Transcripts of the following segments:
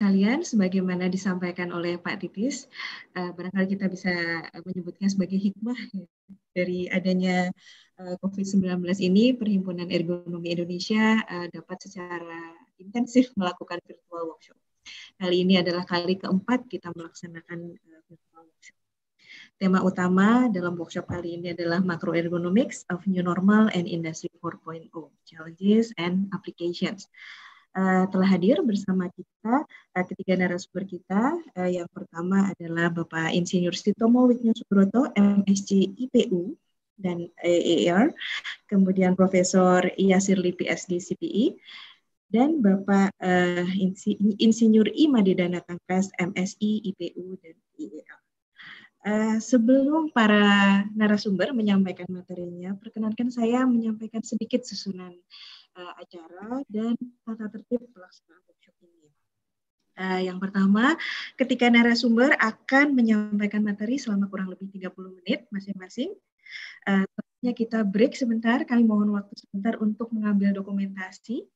sekalian, sebagaimana disampaikan oleh Pak Titis, barangkali kita bisa menyebutnya sebagai hikmah ya, dari adanya COVID-19 ini, Perhimpunan Ergonomi Indonesia dapat secara intensif melakukan virtual workshop. Kali ini adalah kali keempat kita melaksanakan virtual workshop. Tema utama dalam workshop kali ini adalah Macroergonomics of New Normal and Industry 4.0, Challenges and Applications. Telah hadir bersama kita ketiga narasumber kita. Yang pertama adalah Bapak Insinyur Sitomo Wigno Subroto, MSc IPU dan EAR, kemudian Profesor Iyasirli PSD CPI, dan Bapak Insinyur I Madidana Tangkas, MSI IPU dan IER. Sebelum para narasumber menyampaikan materinya, perkenankan saya menyampaikan sedikit susunan acara dan tata tertib pelaksanaan workshop ini. Yang pertama, ketika narasumber akan menyampaikan materi selama kurang lebih 30 menit masing-masing. Selanjutnya kita break sebentar, kami mohon waktu sebentar untuk mengambil dokumentasi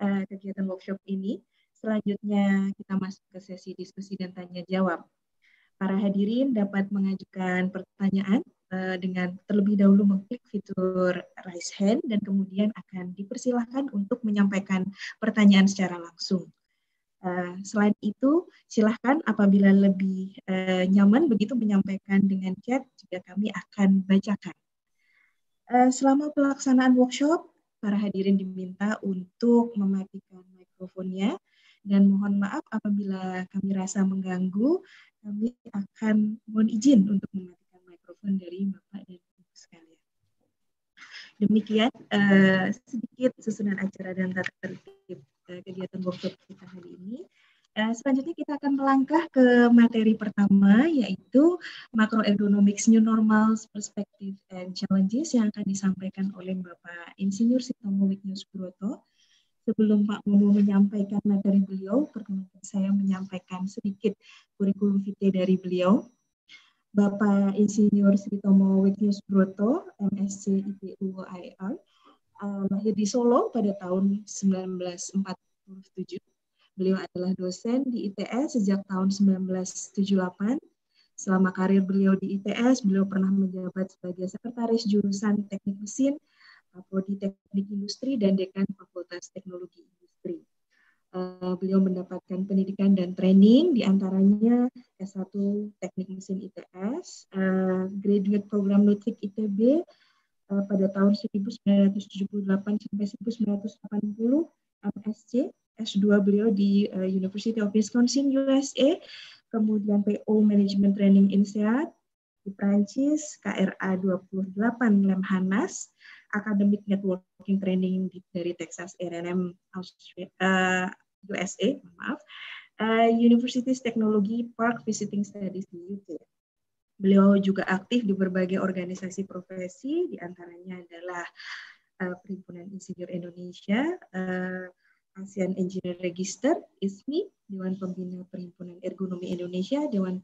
kegiatan workshop ini. Selanjutnya kita masuk ke sesi diskusi dan tanya jawab. Para hadirin dapat mengajukan pertanyaan dengan terlebih dahulu mengklik fitur raise hand dan kemudian akan dipersilahkan untuk menyampaikan pertanyaan secara langsung. Selain itu, silahkan apabila lebih nyaman begitu menyampaikan dengan chat, juga kami akan bacakan. Selama pelaksanaan workshop, para hadirin diminta untuk mematikan mikrofonnya dan mohon maaf apabila kami rasa mengganggu, kami akan mohon izin untuk mematikan mikrofon dari Bapak dan Ibu sekalian. Demikian sedikit susunan acara dan tata tertib kegiatan workshop kita hari ini. Selanjutnya kita akan melangkah ke materi pertama, yaitu Macroeconomics New Normals Perspective and Challenges yang akan disampaikan oleh Bapak Insinyur Sitomo Wigno Subroto. Sebelum Pak Momo menyampaikan materi beliau, perkenankan saya menyampaikan sedikit kurikulum vitae dari beliau. Bapak Insinyur Sitomo Wigno Subroto, MSc IPU IR, lahir di Solo pada tahun 1947. Beliau adalah dosen di ITS sejak tahun 1978. Selama karir beliau di ITS, beliau pernah menjabat sebagai sekretaris jurusan Teknik Mesin, Prodi Teknik Industri, dan Dekan Fakultas Teknologi Industri. Beliau mendapatkan pendidikan dan training, diantaranya S1 Teknik Mesin ITS, Graduate Program Nutrik ITB pada tahun 1978 sampai 1980, MSc, S2 beliau di University of Wisconsin, USA, kemudian PO Management Training INSEAD di Prancis, KRA 28 Lemhanas, Academic Networking Training dari Texas A&M USA, Universities Technology Park Visiting Studies di UK. Beliau juga aktif di berbagai organisasi profesi, diantaranya adalah Perhimpunan Insinyur Indonesia, ASEAN Engineer Register, ISMI, Dewan Pembina Perhimpunan Ergonomi Indonesia, Dewan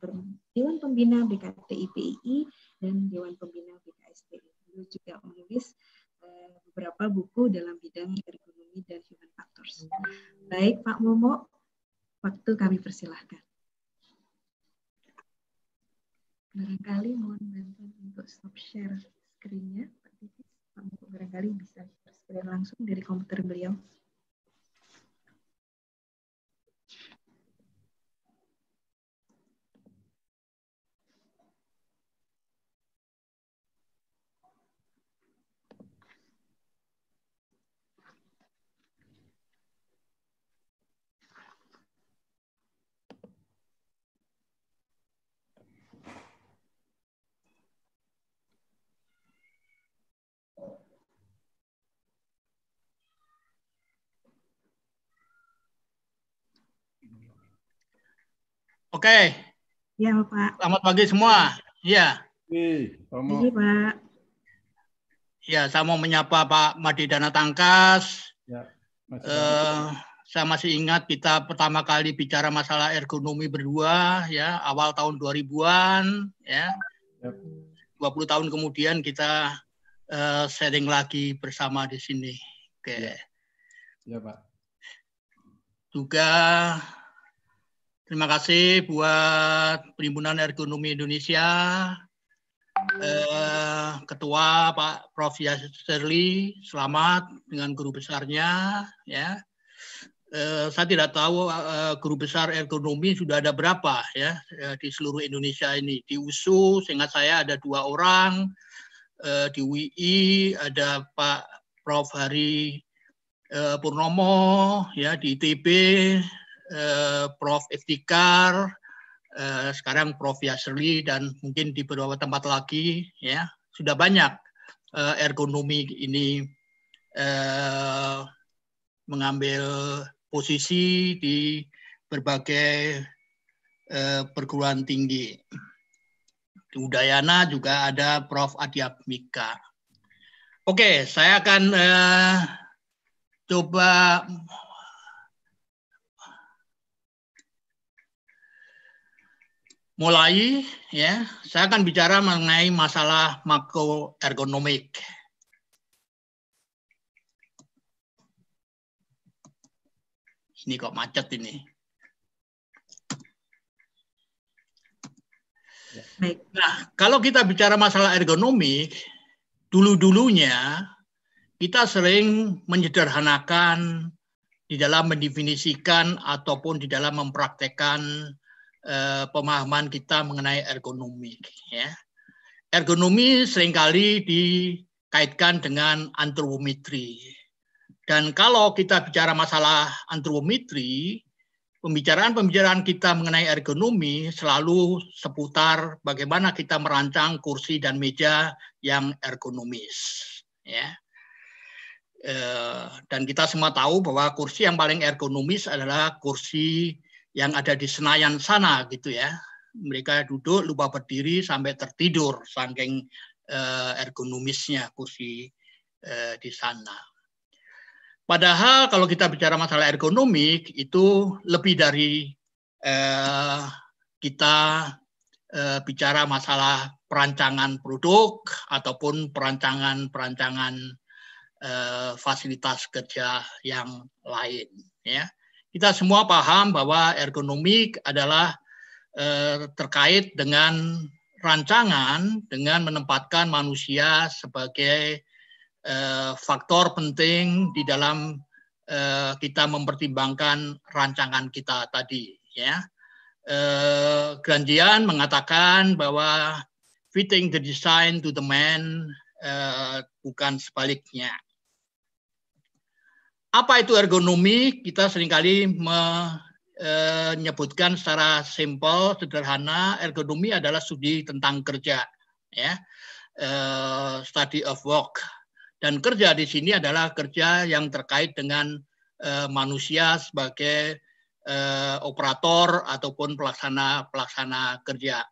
Pembina BKTI-PII, dan Dewan Pembina BKSTI. Beliau juga menulis beberapa buku dalam bidang ergonomi dan human factors. Baik, Pak Momo, waktu kami persilahkan. Barangkali mohon bantuan untuk stop share screen-nya, Pak Titis. Pak Momo barangkali bisa share screen langsung dari komputer beliau. Oke. Ya, Pak. Selamat pagi semua. Iya. Pagi, Pak. Ya, saya mau menyapa Pak Madidana Tangkas. Ya, saya masih ingat kita pertama kali bicara masalah ergonomi berdua, ya, awal tahun 2000-an, ya. 20 tahun kemudian kita sharing lagi bersama di sini. Oke. Ya, Pak. Juga Terima kasih buat Perhimpunan Ergonomi Indonesia, Ketua Pak Prof. Yasserli, selamat dengan guru besarnya. Ya, saya tidak tahu guru besar ergonomi sudah ada berapa ya di seluruh Indonesia ini. Di USU, seingat saya ada 2 orang. Di UI ada Pak Prof. Hari Purnomo, ya di ITB. Prof. Iftikar, sekarang Prof. Yasserli, dan mungkin di beberapa tempat lagi, ya sudah banyak ergonomi ini mengambil posisi di berbagai perguruan tinggi. Di Udayana juga ada Prof. Adiatmika. Oke, saya akan coba mulai, ya. Saya akan bicara mengenai masalah makroergonomik. Ini kok macet ini. Nah, kalau kita bicara masalah ergonomik, dulu-dulunya kita sering menyederhanakan di dalam mendefinisikan ataupun di dalam mempraktekkan pemahaman kita mengenai ergonomik. Ya. Ergonomi seringkali dikaitkan dengan antropometri. Dan kalau kita bicara masalah antropometri, pembicaraan kita mengenai ergonomi selalu seputar bagaimana kita merancang kursi dan meja yang ergonomis. Ya. Dan kita semua tahu bahwa kursi yang paling ergonomis adalah kursi yang ada di Senayan sana, gitu ya. Mereka duduk lupa berdiri sampai tertidur saking ergonomisnya kursi di sana. Padahal kalau kita bicara masalah ergonomik itu lebih dari kita bicara masalah perancangan produk ataupun perancangan fasilitas kerja yang lain. Ya. Kita semua paham bahwa ergonomik adalah terkait dengan rancangan, dengan menempatkan manusia sebagai faktor penting di dalam kita mempertimbangkan rancangan kita tadi. Ya. Grandian mengatakan bahwa fitting the design to the man, bukan sebaliknya. Apa itu ergonomi? Kita seringkali menyebutkan secara simpel, sederhana, ergonomi adalah studi tentang kerja, ya, study of work. Dan kerja di sini adalah kerja yang terkait dengan manusia sebagai operator ataupun pelaksana kerja.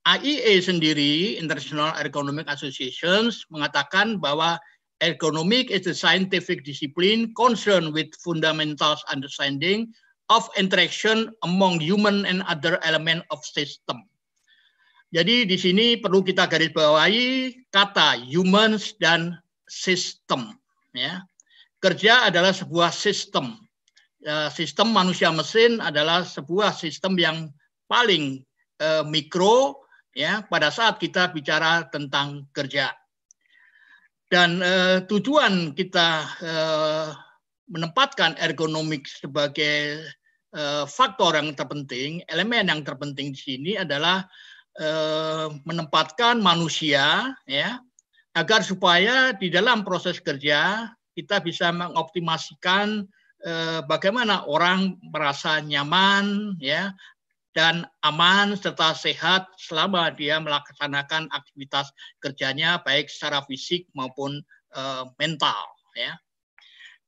IEA sendiri, International Ergonomic Associations, mengatakan bahwa ergonomic is a scientific discipline concerned with fundamental understanding of interaction among human and other element of system. Jadi di sini perlu kita garis bawahi kata humans dan system. Ya. Kerja adalah sebuah sistem. Sistem manusia mesin adalah sebuah sistem yang paling mikro, ya, pada saat kita bicara tentang kerja. Dan tujuan kita menempatkan ergonomik sebagai faktor yang terpenting, elemen yang terpenting di sini adalah menempatkan manusia, ya, agar supaya di dalam proses kerja kita bisa mengoptimasikan bagaimana orang merasa nyaman, ya, dan aman serta sehat selama dia melaksanakan aktivitas kerjanya baik secara fisik maupun mental, ya.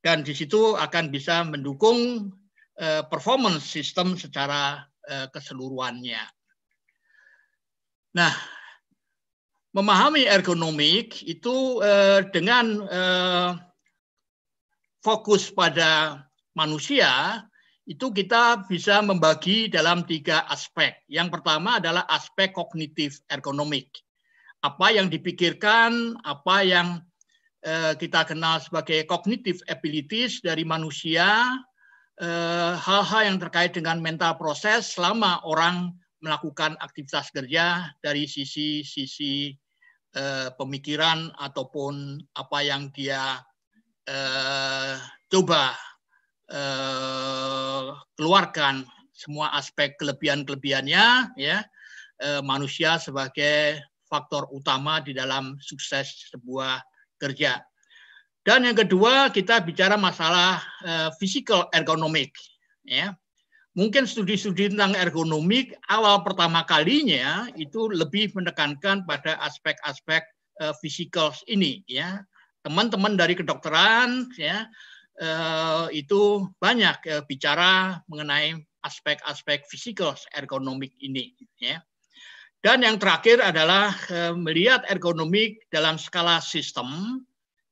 Dan di situ akan bisa mendukung performance sistem secara keseluruhannya. Nah, memahami ergonomik itu dengan fokus pada manusia, itu kita bisa membagi dalam 3 aspek. Yang pertama adalah aspek kognitif ergonomik. Apa yang dipikirkan, apa yang kita kenal sebagai cognitive abilities dari manusia hal-hal yang terkait dengan mental proses selama orang melakukan aktivitas kerja dari sisi pemikiran ataupun apa yang dia coba keluarkan, semua aspek kelebihan-kelebihannya, ya, manusia sebagai faktor utama di dalam sukses sebuah kerja. Dan yang kedua, kita bicara masalah physical ergonomic, ya. Mungkin studi-studi tentang ergonomik awal pertama kalinya itu lebih menekankan pada aspek-aspek physical ini, ya. Teman-teman dari kedokteran, ya, itu banyak bicara mengenai aspek-aspek physical ergonomik ini, ya. Dan yang terakhir adalah melihat ergonomik dalam skala sistem,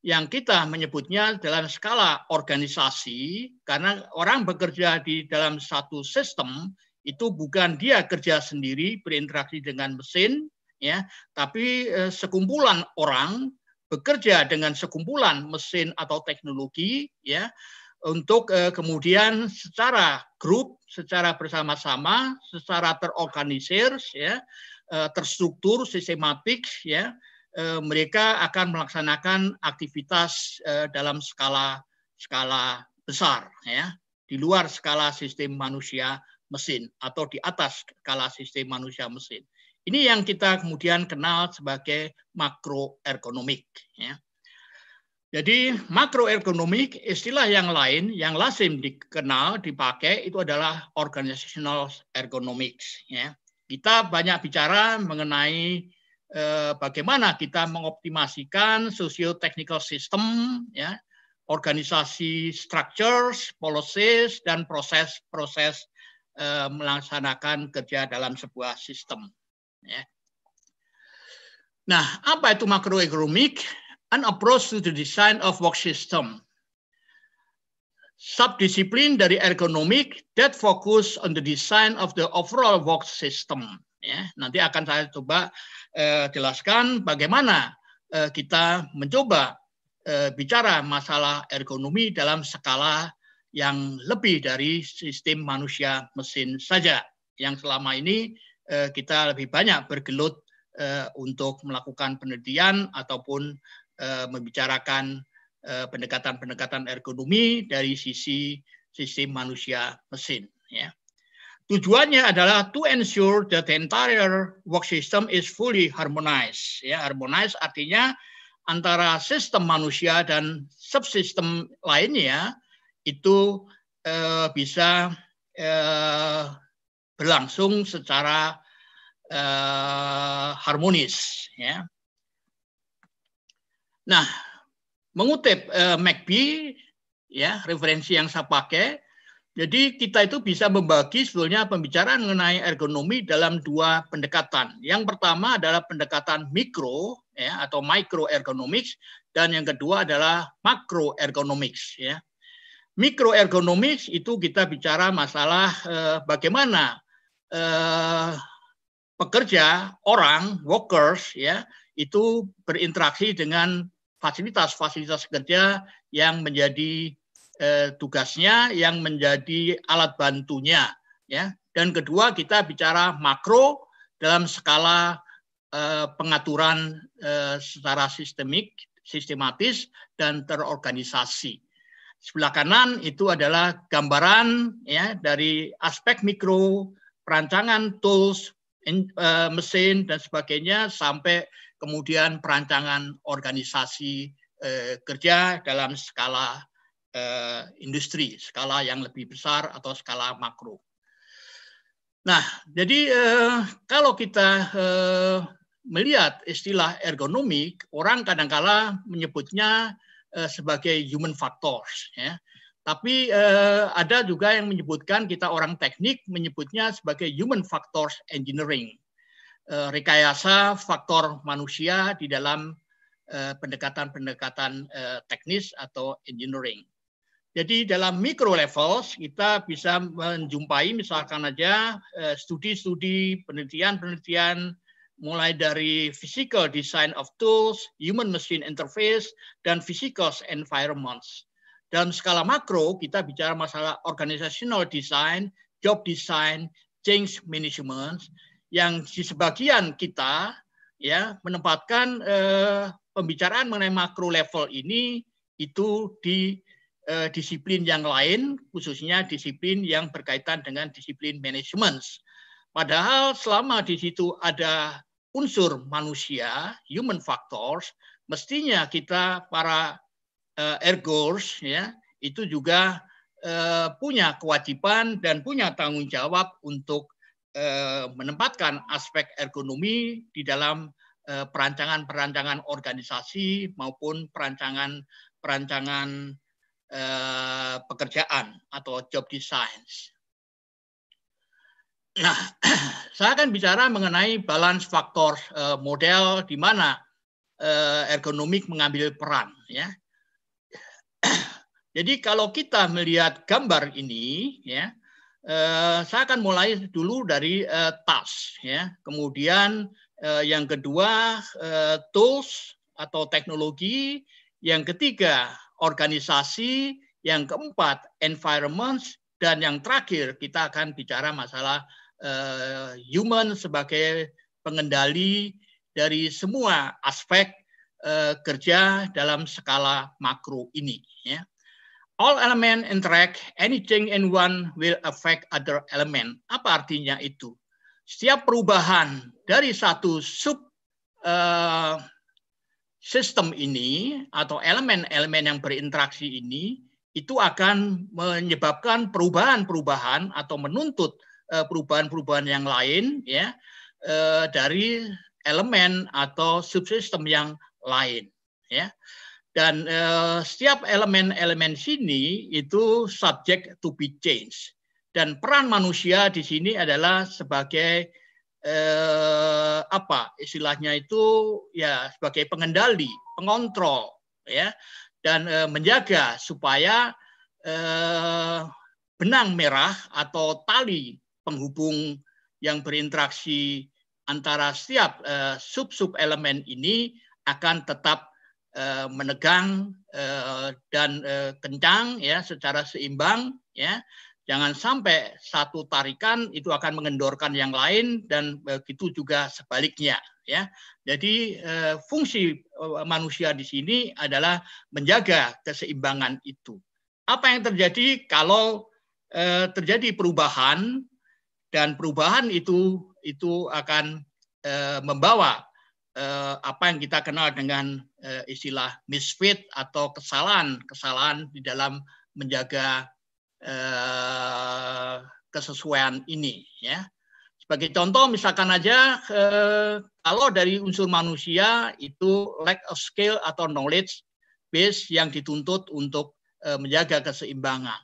yang kita menyebutnya dalam skala organisasi, karena orang bekerja di dalam satu sistem itu bukan dia kerja sendiri berinteraksi dengan mesin, ya, tapi sekumpulan orang bekerja dengan sekumpulan mesin atau teknologi, ya, untuk kemudian secara grup, secara bersama-sama, secara terorganisir, ya, terstruktur, sistematik, ya, mereka akan melaksanakan aktivitas dalam skala besar, ya, di luar skala sistem manusia mesin atau di atas skala sistem manusia mesin. Ini yang kita kemudian kenal sebagai makroergonomik, ya. Jadi makroergonomik, istilah yang lain yang lazim dikenal, dipakai itu adalah organizational ergonomics, ya. Kita banyak bicara mengenai bagaimana kita mengoptimasikan socio-technical system, ya, organisasi structures, policies, dan proses-proses melaksanakan kerja dalam sebuah sistem, ya. Nah, apa itu makroergonomik? An approach to the design of work system. Subdisiplin dari ergonomik that focus on the design of the overall work system. Ya, nanti akan saya coba jelaskan bagaimana kita mencoba bicara masalah ergonomi dalam skala yang lebih dari sistem manusia mesin saja, yang selama ini kita lebih banyak bergelut untuk melakukan penelitian ataupun membicarakan pendekatan-pendekatan ergonomi dari sisi sistem manusia mesin, ya. Tujuannya adalah to ensure that the entire work system is fully harmonized. Ya, harmonized artinya antara sistem manusia dan subsistem lainnya itu bisa berlangsung secara harmonis. Ya. Nah, mengutip McBee, ya, referensi yang saya pakai. Jadi kita itu bisa membagi sebetulnya pembicaraan mengenai ergonomi dalam dua pendekatan. Yang pertama adalah pendekatan mikro, ya, atau microergonomics, dan yang kedua adalah macroergonomics, ya. Microergonomics itu kita bicara masalah bagaimana pekerja, orang, workers, ya, itu berinteraksi dengan fasilitas-fasilitas kerja yang menjadi tugasnya, yang menjadi alat bantunya, ya. Dan kedua, kita bicara makro dalam skala pengaturan secara sistematis dan terorganisasi. Sebelah kanan itu adalah gambaran, ya, dari aspek mikro, perancangan tools, mesin dan sebagainya, sampai kemudian perancangan organisasi kerja dalam skala industri, skala yang lebih besar atau skala makro. Nah, jadi kalau kita melihat istilah ergonomi, orang kadang-kala menyebutnya sebagai human factors, ya. Tapi ada juga yang menyebutkan, kita orang teknik menyebutnya sebagai human factors engineering, rekayasa faktor manusia di dalam pendekatan-pendekatan teknis atau engineering. Jadi dalam micro levels kita bisa menjumpai misalkan aja studi-studi, penelitian-penelitian mulai dari physical design of tools, human machine interface, dan physical environments. dalam skala makro kita bicara masalah organizational design, job design, change management, yang di sebagian kita ya menempatkan pembicaraan mengenai makro level ini itu di disiplin yang lain, khususnya disiplin yang berkaitan dengan disiplin manajemen. Padahal selama di situ ada unsur manusia, human factors, mestinya kita para ergos ya itu juga punya kewajiban dan punya tanggung jawab untuk menempatkan aspek ergonomi di dalam perancangan-perancangan organisasi maupun perancangan pekerjaan atau job design. Nah, saya akan bicara mengenai balance faktor model di mana ergonomik mengambil peran. Ya. Jadi kalau kita melihat gambar ini, ya, saya akan mulai dulu dari task. Ya. Kemudian yang kedua tools atau teknologi, yang ketiga organisasi, yang keempat environment, dan yang terakhir kita akan bicara masalah human sebagai pengendali dari semua aspek kerja dalam skala makro ini. Ya. All element interact, anything in one will affect other element. Apa artinya itu? Setiap perubahan dari satu sub sistem ini atau elemen-elemen yang berinteraksi ini itu akan menyebabkan perubahan-perubahan atau menuntut perubahan-perubahan yang lain ya dari elemen atau subsistem yang lain ya. Dan setiap elemen-elemen sini itu subject to be changed. Dan peran manusia di sini adalah sebagai apa istilahnya itu ya sebagai pengendali, pengontrol ya dan menjaga supaya benang merah atau tali penghubung yang berinteraksi antara setiap sub-sub elemen ini akan tetap menegang dan kencang ya secara seimbang ya. Jangan sampai satu tarikan itu akan mengendorkan yang lain dan begitu juga sebaliknya ya. Jadi fungsi manusia di sini adalah menjaga keseimbangan itu. Apa yang terjadi kalau terjadi perubahan dan perubahan itu akan membawa apa yang kita kenal dengan istilah misfit atau kesalahan di dalam menjaga kesesuaian ini ya. Sebagai contoh misalkan aja kalau dari unsur manusia itu lack of skill atau knowledge base yang dituntut untuk menjaga keseimbangan.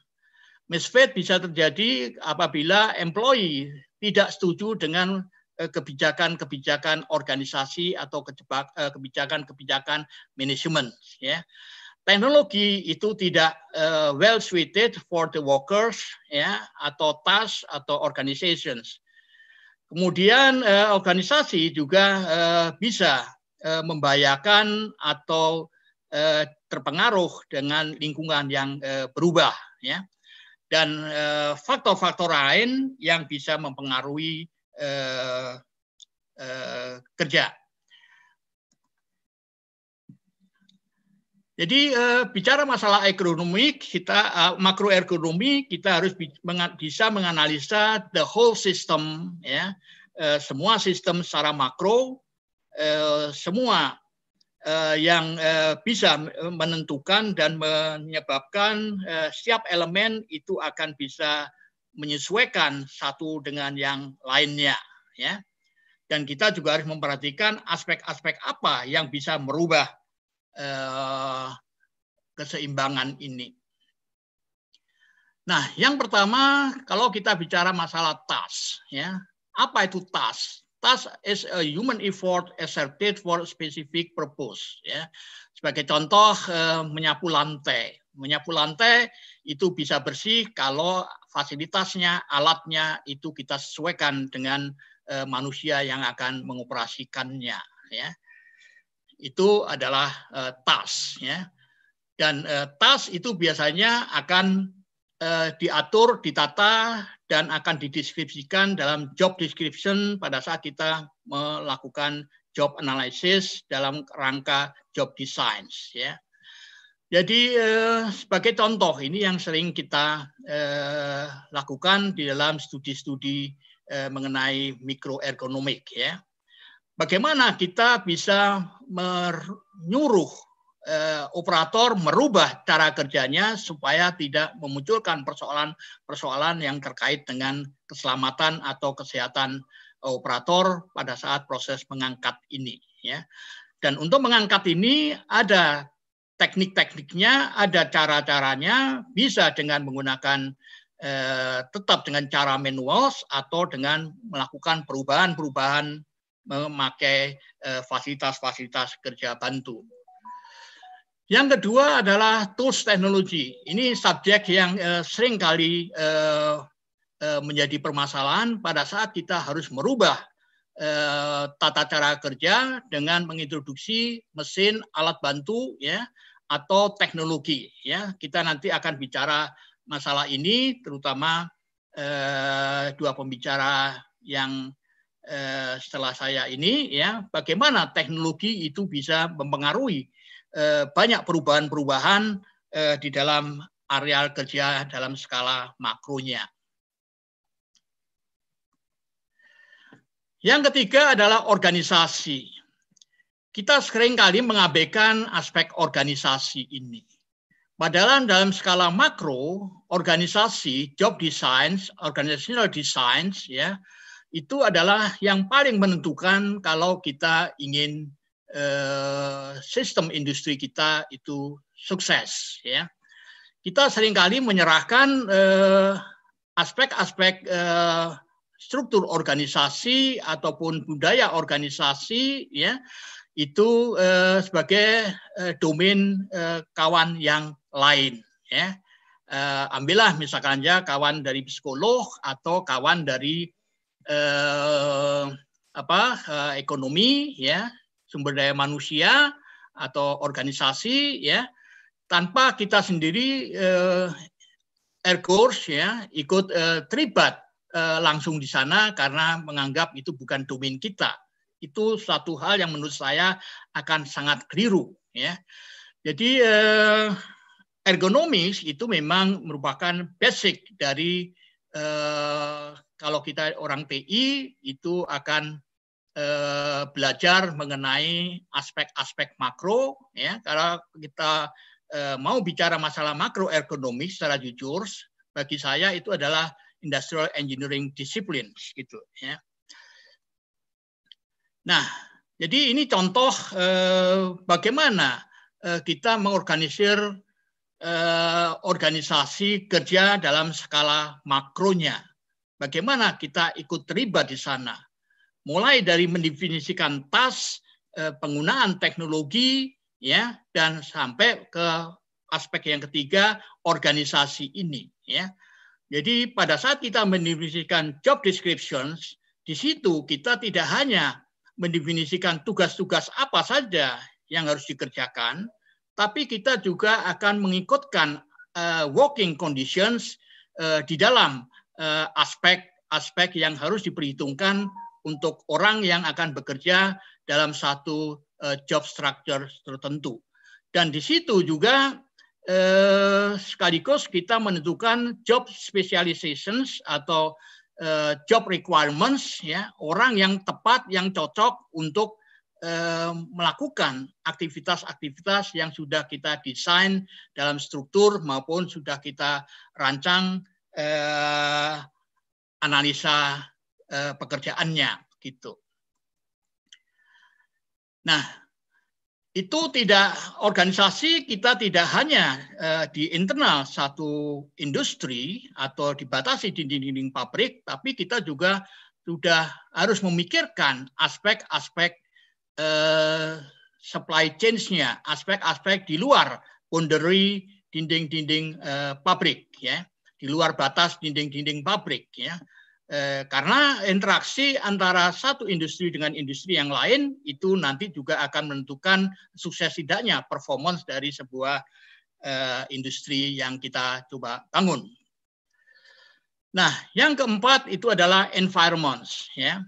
Misfit bisa terjadi apabila employee tidak setuju dengan kebijakan-kebijakan organisasi atau kebijakan-kebijakan manajemen ya. Teknologi itu tidak well suited for the workers ya atau task atau organizations. Kemudian organisasi juga bisa membahayakan atau terpengaruh dengan lingkungan yang berubah ya. Dan faktor-faktor lain yang bisa mempengaruhi kerja. Jadi bicara masalah ergonomik, kita makroergonomi kita harus bisa menganalisa the whole system ya, semua sistem secara makro, semua yang bisa menentukan dan menyebabkan setiap elemen itu akan bisa menyesuaikan satu dengan yang lainnya ya. Dan kita juga harus memperhatikan aspek-aspek apa yang bisa merubah keseimbangan ini. Nah, yang pertama kalau kita bicara masalah task, ya, apa itu task? Task is a human effort exerted for a specific purpose. Ya, sebagai contoh menyapu lantai. Menyapu lantai itu bisa bersih kalau fasilitasnya, alatnya itu kita sesuaikan dengan manusia yang akan mengoperasikannya. Ya. Itu adalah task ya. Dan task itu biasanya akan diatur, ditata, dan akan dideskripsikan dalam job description pada saat kita melakukan job analysis dalam rangka job design. Ya. Jadi sebagai contoh ini yang sering kita lakukan di dalam studi-studi mengenai mikroergonomik. Ya. Bagaimana kita bisa menyuruh operator merubah cara kerjanya supaya tidak memunculkan persoalan-persoalan yang terkait dengan keselamatan atau kesehatan operator pada saat proses mengangkat ini. Ya. Dan untuk mengangkat ini ada teknik-tekniknya, ada cara-caranya, bisa dengan menggunakan tetap dengan cara manual atau dengan melakukan perubahan-perubahan memakai fasilitas-fasilitas kerja bantu. Yang kedua adalah tools teknologi. Ini subjek yang sering kali menjadi permasalahan pada saat kita harus merubah tata cara kerja dengan mengintroduksi mesin, alat bantu, ya, atau teknologi. Ya, kita nanti akan bicara masalah ini, terutama dua pembicara yang setelah saya ini, ya, bagaimana teknologi itu bisa mempengaruhi banyak perubahan-perubahan di dalam areal kerja dalam skala makronya. Yang ketiga adalah organisasi. Kita seringkali mengabaikan aspek organisasi ini. Padahal dalam skala makro, organisasi, job design, organizational design, ya, itu adalah yang paling menentukan kalau kita ingin sistem industri kita itu sukses. Ya. Kita seringkali menyerahkan aspek-aspek struktur organisasi ataupun budaya organisasi, ya, itu sebagai domain kawan yang lain. Ya. Ambillah misalkan aja kawan dari psikolog atau kawan dari ekonomi, ya, sumber daya manusia atau organisasi, ya, tanpa kita sendiri ergos, ya, ikut terlibat langsung di sana karena menganggap itu bukan domain kita. Itu suatu hal yang menurut saya akan sangat keliru. Ya. Jadi ergonomis itu memang merupakan basic dari kalau kita orang TI itu akan belajar mengenai aspek-aspek makro, ya. Kalau kita mau bicara masalah makroergonomi secara jujur, bagi saya itu adalah industrial engineering discipline, gitu, ya. Nah, jadi ini contoh bagaimana kita mengorganisir organisasi kerja dalam skala makronya. Bagaimana kita ikut terlibat di sana. Mulai dari mendefinisikan task, penggunaan teknologi, ya, dan sampai ke aspek yang ketiga, organisasi ini. Ya. Jadi pada saat kita mendefinisikan job descriptions, di situ kita tidak hanya mendefinisikan tugas-tugas apa saja yang harus dikerjakan, tapi kita juga akan mengikutkan working conditions di dalam aspek-aspek yang harus diperhitungkan untuk orang yang akan bekerja dalam satu job structure tertentu. Dan di situ juga sekaligus kita menentukan job specializations atau job requirements, ya, orang yang tepat, yang cocok untuk melakukan aktivitas-aktivitas yang sudah kita desain dalam struktur maupun sudah kita rancang analisa pekerjaannya, gitu. Nah, itu tidak, organisasi kita tidak hanya di internal satu industri atau dibatasi dinding-dinding pabrik, tapi kita juga sudah harus memikirkan aspek-aspek supply chain-nya, aspek-aspek di luar boundary dinding-dinding pabrik, ya, di luar batas dinding-dinding pabrik, ya. Karena interaksi antara satu industri dengan industri yang lain itu nanti juga akan menentukan sukses tidaknya performance dari sebuah industri yang kita coba bangun. Nah, yang keempat itu adalah environment, ya.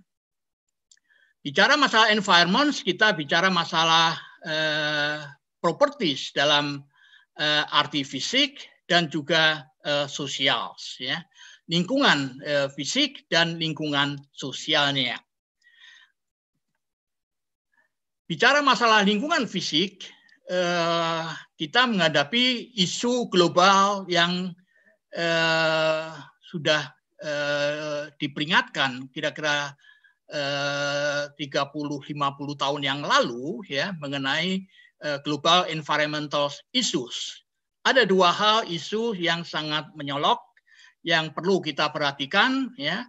Bicara masalah environment, kita bicara masalah properties dalam arti fisik dan juga sosial, ya. Lingkungan fisik dan lingkungan sosialnya. Bicara masalah lingkungan fisik, kita menghadapi isu global yang sudah diperingatkan kira-kira 30-50 tahun yang lalu, ya, mengenai global environmental issues. Ada dua hal isu yang sangat menyolok yang perlu kita perhatikan, ya,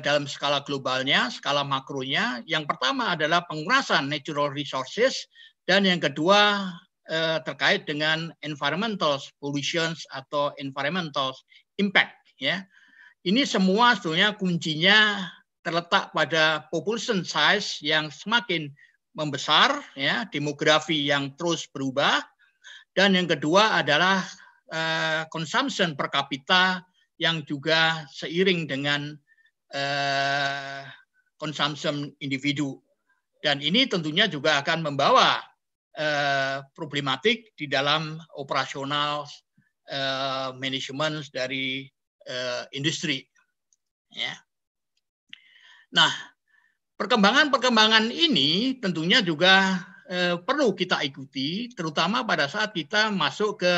dalam skala globalnya, skala makronya. Yang pertama adalah pengurasan natural resources, dan yang kedua terkait dengan environmental pollutions atau environmental impact, ya. Ini semua sebetulnya kuncinya terletak pada population size yang semakin membesar, ya, demografi yang terus berubah, dan yang kedua adalah consumption per kapita yang juga seiring dengan consumption individu. Dan ini tentunya juga akan membawa problematik di dalam operasional manajemen dari industri. Ya. Nah, perkembangan-perkembangan ini tentunya juga perlu kita ikuti, terutama pada saat kita masuk ke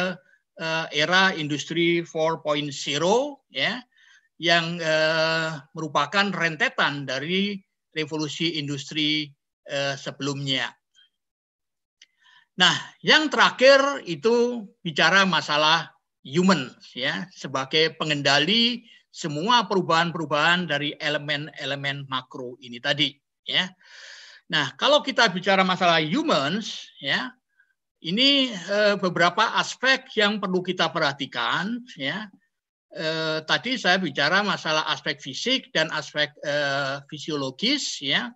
era industri 4.0, ya, yang merupakan rentetan dari revolusi industri sebelumnya. Nah, yang terakhir itu bicara masalah human, ya, sebagai pengendali semua perubahan-perubahan dari elemen-elemen makro ini tadi, ya. Nah, kalau kita bicara masalah humans, ya, ini beberapa aspek yang perlu kita perhatikan, ya. Tadi saya bicara masalah aspek fisik dan aspek fisiologis, ya.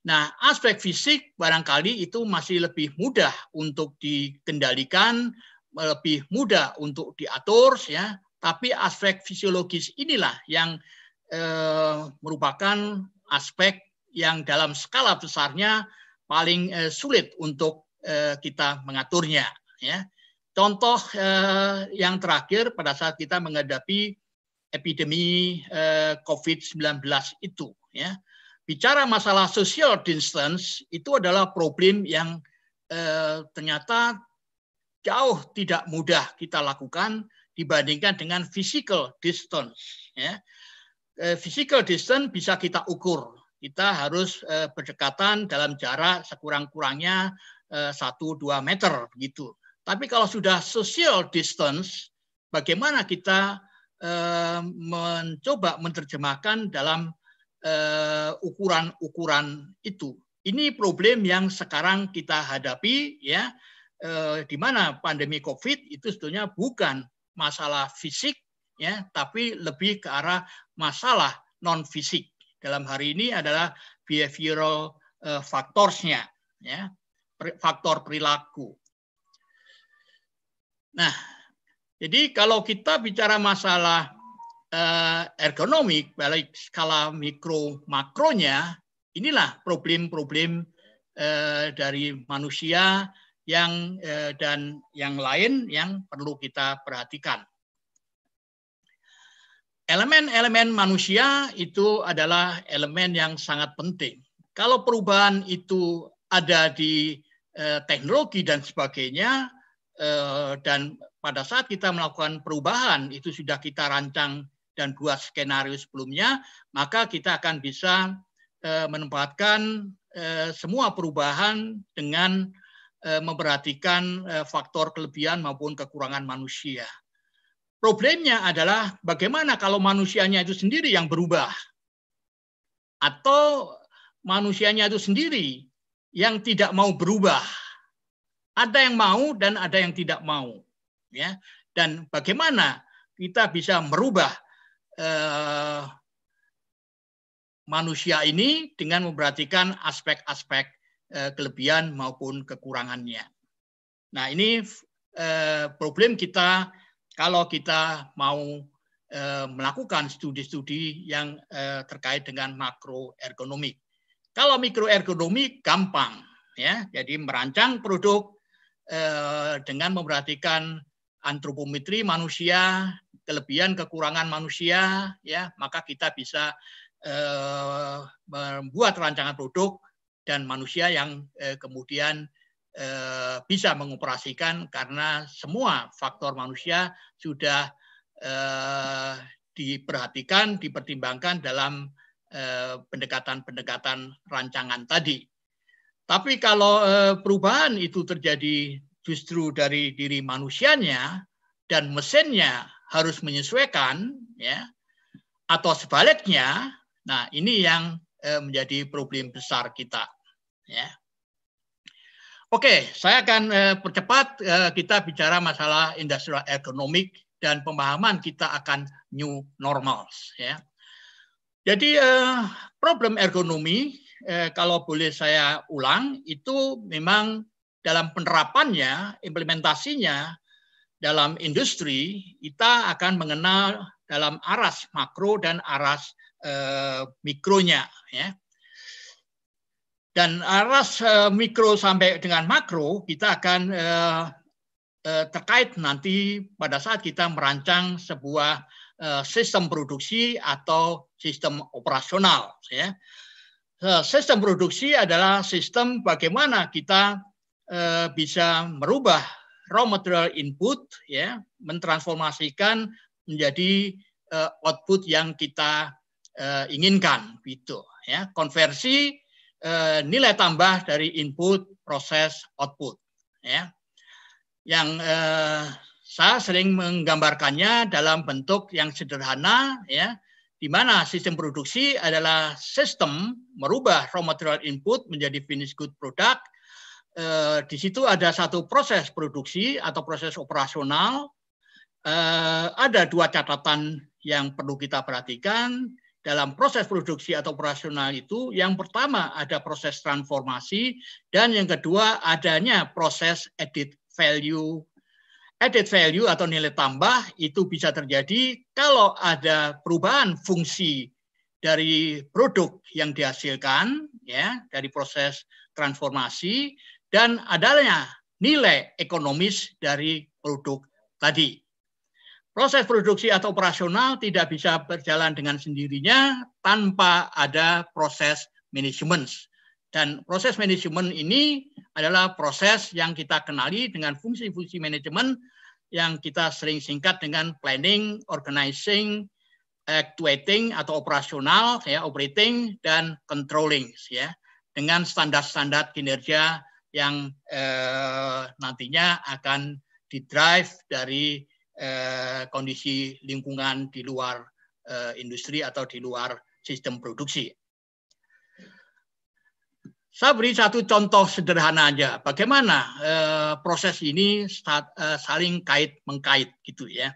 Nah, aspek fisik barangkali itu masih lebih mudah untuk dikendalikan, lebih mudah untuk diatur, ya. Tapi aspek fisiologis inilah yang merupakan aspek yang dalam skala besarnya paling sulit untuk kita mengaturnya, ya. Contoh yang terakhir pada saat kita menghadapi epidemi COVID-19 itu, ya. Bicara masalah social distance itu adalah problem yang ternyata jauh tidak mudah kita lakukan dibandingkan dengan physical distance, ya. Physical distance bisa kita ukur. Kita harus berdekatan dalam jarak sekurang-kurangnya 1-2 meter begitu. Tapi kalau sudah social distance, bagaimana kita mencoba menerjemahkan dalam ukuran-ukuran itu. Ini problem yang sekarang kita hadapi, ya, di mana pandemi COVID itu sebetulnya bukan masalah fisik, ya, tapi lebih ke arah masalah non fisik. Dalam hari ini adalah behavioral factors-nya, ya, faktor perilaku. Nah, jadi kalau kita bicara masalah ergonomik, balik skala mikro makronya, inilah problem-problem dari manusia yang dan yang lain yang perlu kita perhatikan. Elemen-elemen manusia itu adalah elemen yang sangat penting. Kalau perubahan itu ada di teknologi dan sebagainya, dan pada saat kita melakukan perubahan itu sudah kita rancang dan buat skenario sebelumnya, maka kita akan bisa menempatkan semua perubahan dengan memperhatikan faktor kelebihan maupun kekurangan manusia. Problemnya adalah bagaimana kalau manusianya itu sendiri yang berubah, atau manusianya itu sendiri yang tidak mau berubah. Ada yang mau dan ada yang tidak mau, ya. Dan bagaimana kita bisa merubah manusia ini dengan memperhatikan aspek-aspek kelebihan maupun kekurangannya. Nah, ini problem kita kalau kita mau melakukan studi-studi yang terkait dengan makroergonomik. Kalau mikroergonomik gampang, ya, jadi merancang produk dengan memperhatikan antropometri manusia, kelebihan kekurangan manusia, ya, maka kita bisa membuat rancangan produk dan manusia yang kemudian bisa mengoperasikan karena semua faktor manusia sudah diperhatikan, dipertimbangkan dalam pendekatan-pendekatan rancangan tadi. Tapi kalau perubahan itu terjadi justru dari diri manusianya dan mesinnya harus menyesuaikan, ya, atau sebaliknya, nah ini yang menjadi problem besar kita, ya. Oke, saya akan percepat kita bicara masalah industrial ergonomic dan pemahaman kita akan new normals, ya. Jadi problem ergonomi kalau boleh saya ulang itu memang dalam penerapannya, implementasinya dalam industri kita akan mengenal dalam aras makro dan aras mikronya, ya. Dan aras mikro sampai dengan makro kita akan terkait nanti pada saat kita merancang sebuah sistem produksi atau sistem operasional, ya. Sistem produksi adalah sistem bagaimana kita bisa merubah raw material input, ya, mentransformasikan menjadi output yang kita inginkan, gitu, ya. Konversi nilai tambah dari input, proses, output, ya. Yang saya sering menggambarkannya dalam bentuk yang sederhana, ya, di mana sistem produksi adalah sistem merubah raw material input menjadi finished good product. Di situ ada satu proses produksi atau proses operasional. Ada dua catatan yang perlu kita perhatikan. Dalam proses produksi atau operasional itu, yang pertama ada proses transformasi, dan yang kedua adanya proses added value. Added value atau nilai tambah itu bisa terjadi kalau ada perubahan fungsi dari produk yang dihasilkan, ya, dari proses transformasi, dan adanya nilai ekonomis dari produk tadi. Proses produksi atau operasional tidak bisa berjalan dengan sendirinya tanpa ada proses manajemen. Dan proses manajemen ini adalah proses yang kita kenali dengan fungsi-fungsi manajemen yang kita sering singkat dengan planning, organizing, actuating atau operasional, ya, operating, dan controlling, ya, dengan standar-standar kinerja yang nantinya akan didrive dari kondisi lingkungan di luar industri atau di luar sistem produksi. Saya beri satu contoh sederhana aja, bagaimana proses ini saling kait-mengkait, gitu, ya.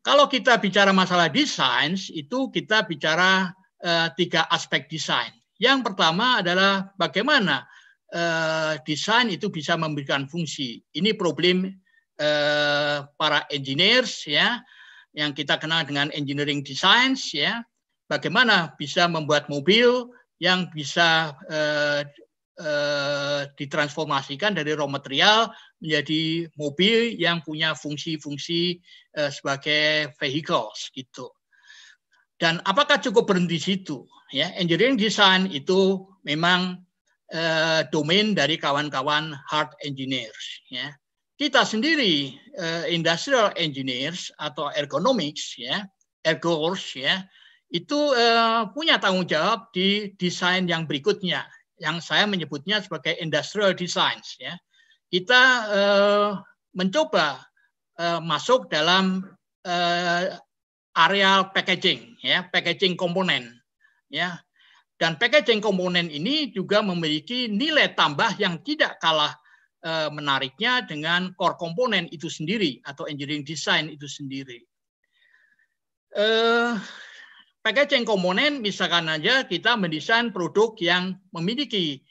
Kalau kita bicara masalah desain, itu kita bicara tiga aspek desain. Yang pertama adalah bagaimana desain itu bisa memberikan fungsi. Ini problem para engineers, ya, yang kita kenal dengan engineering design, ya, bagaimana bisa membuat mobil yang bisa ditransformasikan dari raw material menjadi mobil yang punya fungsi-fungsi sebagai vehicles, gitu. Dan apakah cukup berhenti di situ? Ya, engineering design itu memang domain dari kawan-kawan hard engineers, ya. Kita sendiri industrial engineers atau ergonomics, ya, ergos, ya, itu punya tanggung jawab di desain yang berikutnya, yang saya menyebutnya sebagai industrial design, ya. Kita mencoba masuk dalam area packaging, ya, packaging komponen, ya. Dan packaging komponen ini juga memiliki nilai tambah yang tidak kalah menariknya dengan core komponen itu sendiri atau engineering design itu sendiri. Packaging komponen misalkan aja kita mendesain produk yang memiliki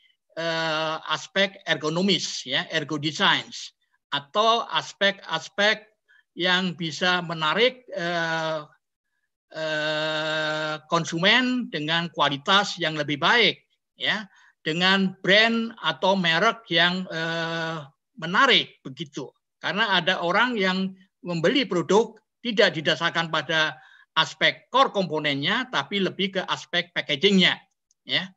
aspek ergonomis, ya, ergo designs. atau aspek-aspek yang bisa menarik konsumen dengan kualitas yang lebih baik, ya, dengan brand atau merek yang menarik begitu. Karena ada orang yang membeli produk tidak didasarkan pada aspek core komponennya, tapi lebih ke aspek packagingnya, ya.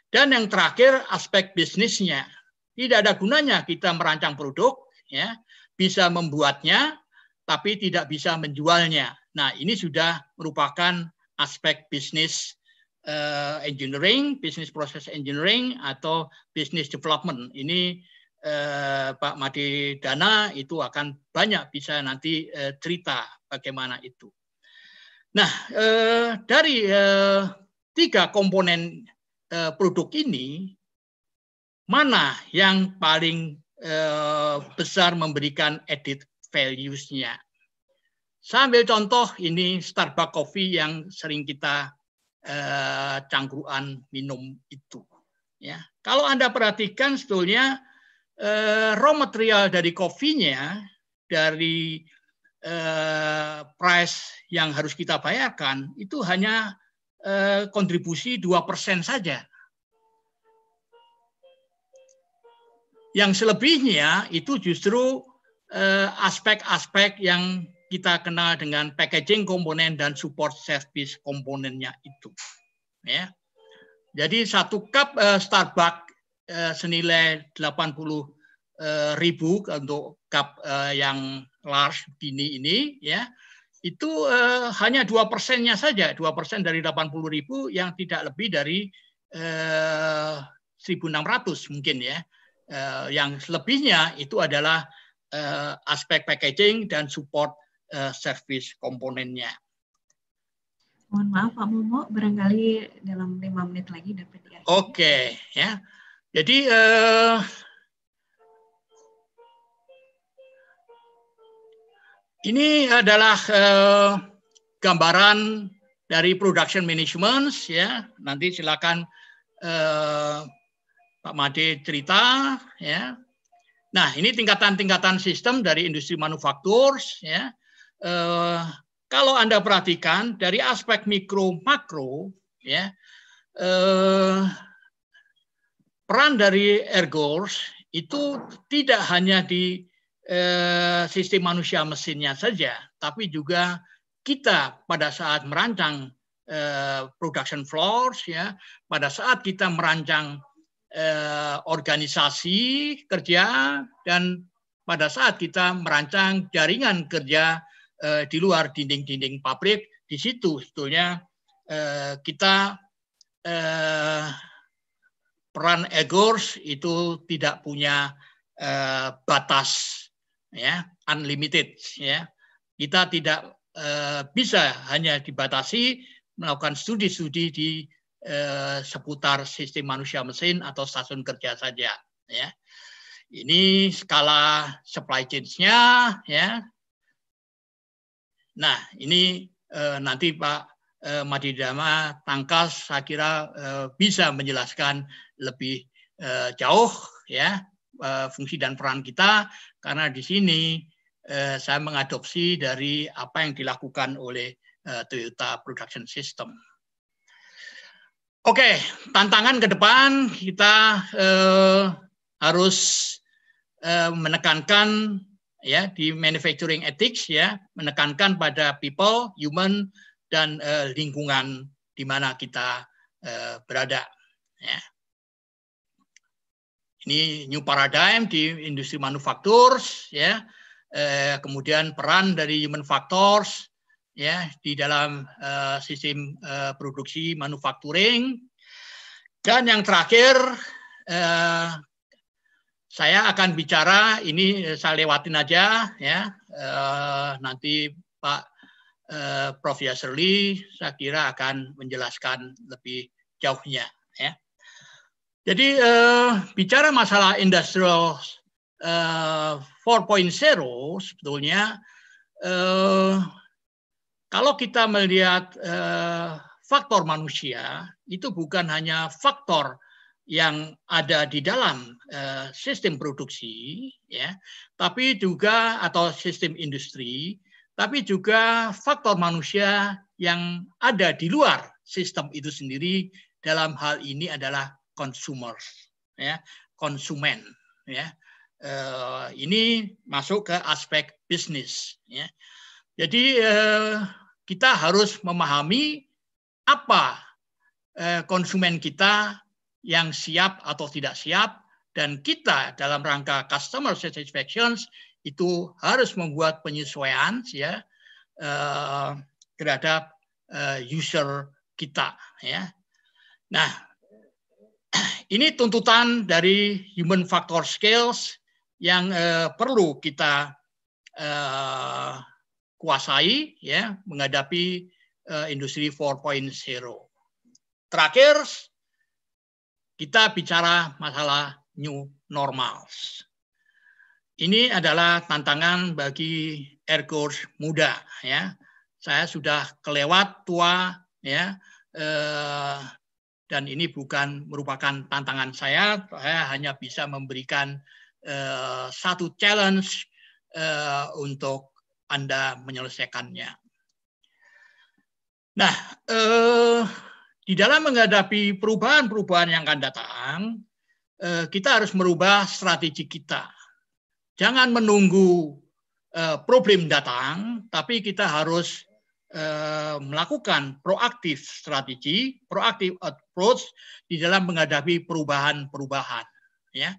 Dan yang terakhir aspek bisnisnya. Tidak ada gunanya kita merancang produk, ya, bisa membuatnya, tapi tidak bisa menjualnya. Nah, ini sudah merupakan aspek bisnis engineering, business process engineering, atau business development. Ini Pak Made Dana itu akan banyak bisa nanti cerita bagaimana itu. Nah, dari 3 komponen produk ini, mana yang paling besar memberikan added values-nya? Saya ambil contoh ini Starbucks Coffee yang sering kita cangkruan minum itu. Ya, kalau Anda perhatikan sebetulnya raw material dari kopinya, dari price yang harus kita bayarkan itu hanya kontribusi 2% saja. Yang selebihnya itu justru aspek-aspek yang kita kenal dengan packaging komponen dan support service komponennya itu. Ya. Jadi 1 cup Starbucks senilai 80.000 untuk cup yang large ini, ya, itu hanya 2%-nya saja, 2% dari 80.000 yang tidak lebih dari 1.600 mungkin, ya. Yang selebihnya itu adalah aspek packaging dan support service komponennya. Mohon maaf Pak Momo, barangkali dalam 5 menit lagi dapat diakhiri. Oke, ya. Jadi ini adalah gambaran dari production management, ya. Nanti silakan Pak Made cerita, ya. Nah, ini tingkatan-tingkatan sistem dari industri manufaktur, ya. Kalau Anda perhatikan dari aspek mikro makro, ya, peran dari Ergors itu tidak hanya di sistem manusia mesinnya saja, tapi juga kita pada saat merancang production floors, ya, pada saat kita merancang organisasi kerja, dan pada saat kita merancang jaringan kerja di luar dinding-dinding pabrik, di situ sebetulnya kita peran Ergors itu tidak punya batas, ya, unlimited, ya. Kita tidak bisa hanya dibatasi melakukan studi-studi di seputar sistem manusia mesin atau stasiun kerja saja, ya. Ini skala supply chain-nya, ya. Nah, ini nanti Pak Made Dana Tangkas saya kira bisa menjelaskan lebih jauh, ya, fungsi dan peran kita, karena di sini saya mengadopsi dari apa yang dilakukan oleh Toyota Production System. Oke, tantangan ke depan kita harus menekankan, ya, di manufacturing ethics, ya, menekankan pada people, human, dan lingkungan di mana kita berada, ya. Ini new paradigm di industri manufaktur, ya. Kemudian peran dari human factors, ya, di dalam sistem produksi manufacturing. Dan yang terakhir, saya akan bicara, ini saya lewatin aja, ya. Nanti Pak Prof. Yasserli saya kira akan menjelaskan lebih jauhnya, ya. Jadi bicara masalah industrial 4.0 sebetulnya kalau kita melihat faktor manusia itu bukan hanya faktor yang ada di dalam sistem produksi, ya, tapi juga atau sistem industri, tapi juga faktor manusia yang ada di luar sistem itu sendiri. Dalam hal ini adalah consumers, ya, konsumen, ya. Ini masuk ke aspek bisnis, ya. Jadi kita harus memahami apa konsumen kita yang siap atau tidak siap, dan kita dalam rangka customer satisfaction itu harus membuat penyesuaian, ya, terhadap user kita, ya. Nah, ini tuntutan dari human factor skills yang perlu kita kuasai, ya, menghadapi industri 4.0. Terakhir, kita bicara masalah new normals. Ini adalah tantangan bagi ergos muda, ya. Saya sudah kelewat tua, ya, dan ini bukan merupakan tantangan saya hanya bisa memberikan satu challenge untuk Anda menyelesaikannya. Nah, di dalam menghadapi perubahan-perubahan yang akan datang, kita harus merubah strategi kita. Jangan menunggu problem datang, tapi kita harus melakukan proaktif strategi, proaktif approach di dalam menghadapi perubahan-perubahan. Ya,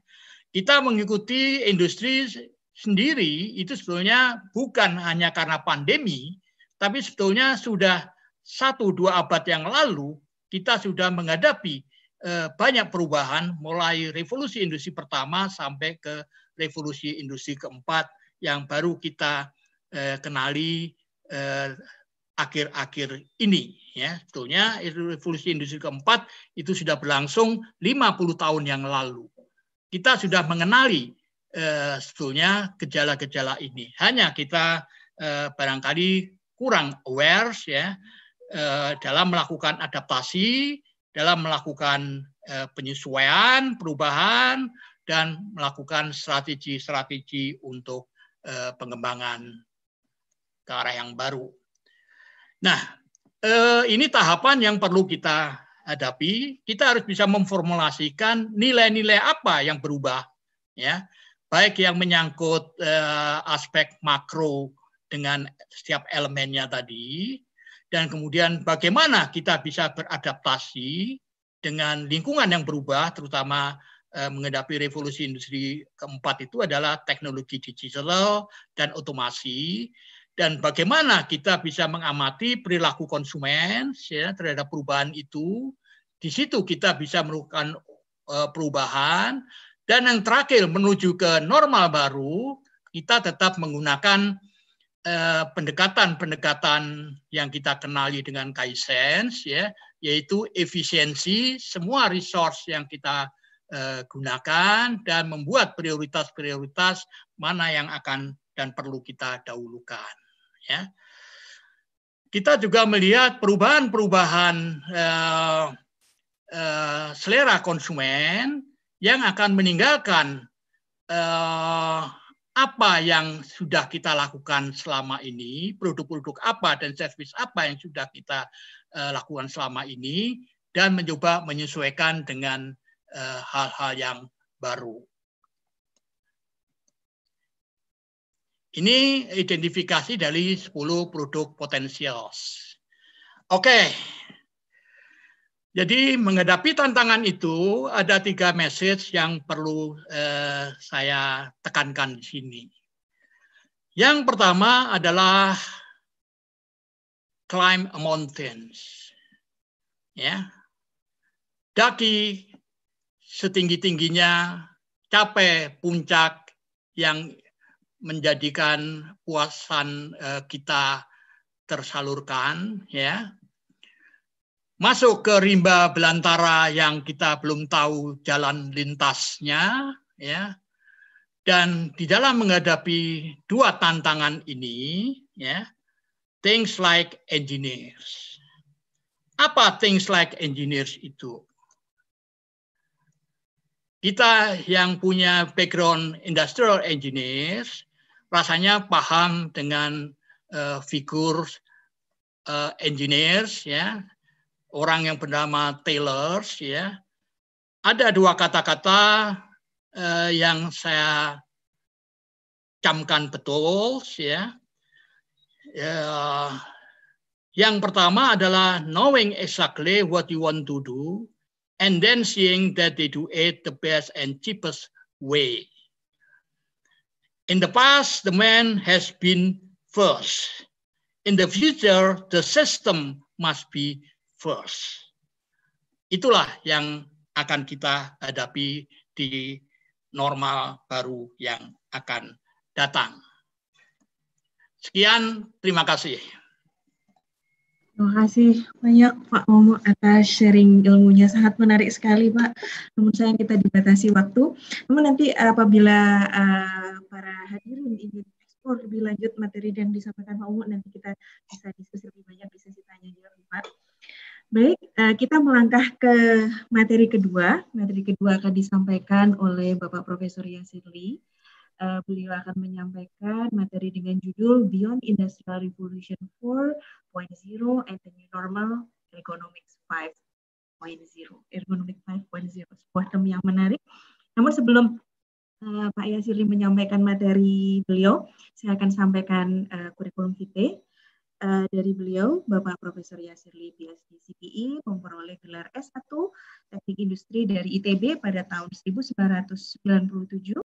kita mengikuti industri sendiri itu sebetulnya bukan hanya karena pandemi, tapi sebetulnya sudah 1-2 abad yang lalu kita sudah menghadapi banyak perubahan, mulai revolusi industri pertama sampai ke revolusi industri keempat yang baru kita kenali akhir-akhir ini, ya. Sebetulnya revolusi industri keempat itu sudah berlangsung 50 tahun yang lalu. Kita sudah mengenali sebetulnya gejala-gejala ini. Hanya kita barangkali kurang aware, ya, dalam melakukan adaptasi, dalam melakukan penyesuaian, perubahan, dan melakukan strategi-strategi untuk pengembangan ke arah yang baru. Nah, ini tahapan yang perlu kita hadapi. Kita harus bisa memformulasikan nilai-nilai apa yang berubah, ya, baik yang menyangkut aspek makro dengan setiap elemennya tadi, dan kemudian bagaimana kita bisa beradaptasi dengan lingkungan yang berubah, terutama menghadapi revolusi industri keempat itu adalah teknologi digital dan otomasi, dan bagaimana kita bisa mengamati perilaku konsumen, ya, terhadap perubahan itu. Di situ kita bisa melakukan perubahan, dan yang terakhir menuju ke normal baru, kita tetap menggunakan pendekatan-pendekatan yang kita kenali dengan Kaizen, ya, yaitu efisiensi semua resource yang kita gunakan dan membuat prioritas-prioritas mana yang akan dan perlu kita dahulukan, ya. Kita juga melihat perubahan-perubahan selera konsumen yang akan meninggalkan apa yang sudah kita lakukan selama ini, produk-produk apa dan servis apa yang sudah kita lakukan selama ini, dan mencoba menyesuaikan dengan hal-hal yang baru. Ini identifikasi dari 10 produk potensial. Oke. Jadi menghadapi tantangan itu ada 3 message yang perlu saya tekankan di sini. Yang pertama adalah climb a mountains, ya, daki setinggi-tingginya, capai puncak yang menjadikan puasan kita tersalurkan, ya. Masuk ke rimba belantara yang kita belum tahu jalan lintasnya, ya. Dan di dalam menghadapi 2 tantangan ini, ya, things like engineers. Apa things like engineers itu? kita yang punya background industrial engineers rasanya paham dengan figur engineers, ya, orang yang bernama Taylors, ya. Ada dua kata-kata yang saya camkan betul, ya. Yang pertama adalah knowing exactly what you want to do, and then seeing that they do it the best and cheapest way. In the past, the man has been first. In the future, the system must be first. Itulah yang akan kita hadapi di normal baru yang akan datang. Sekian, terima kasih. Terima kasih banyak Pak Momo atas sharing ilmunya, sangat menarik sekali Pak. Namun sayang kita dibatasi waktu. Namun nanti apabila para hadirin ingin eksplor lebih lanjut materi yang disampaikan Pak Momo, nanti kita bisa diskusi lebih banyak di sesi tanya jawab Pak. Baik, kita melangkah ke materi kedua. Materi kedua akan disampaikan oleh Bapak Profesor Yasir Lee. Beliau akan menyampaikan materi dengan judul Beyond Industrial Revolution 4.0 and the New Normal Ergonomics 5.0. Ergonomic 5.0, sebuah term yang menarik. Namun sebelum Pak Yasir Lee menyampaikan materi beliau, saya akan sampaikan kurikulum vitae dari beliau. Bapak Profesor Yasir Lee, PhD CPI, memperoleh gelar S1 Teknik Industri dari ITB pada tahun 1997.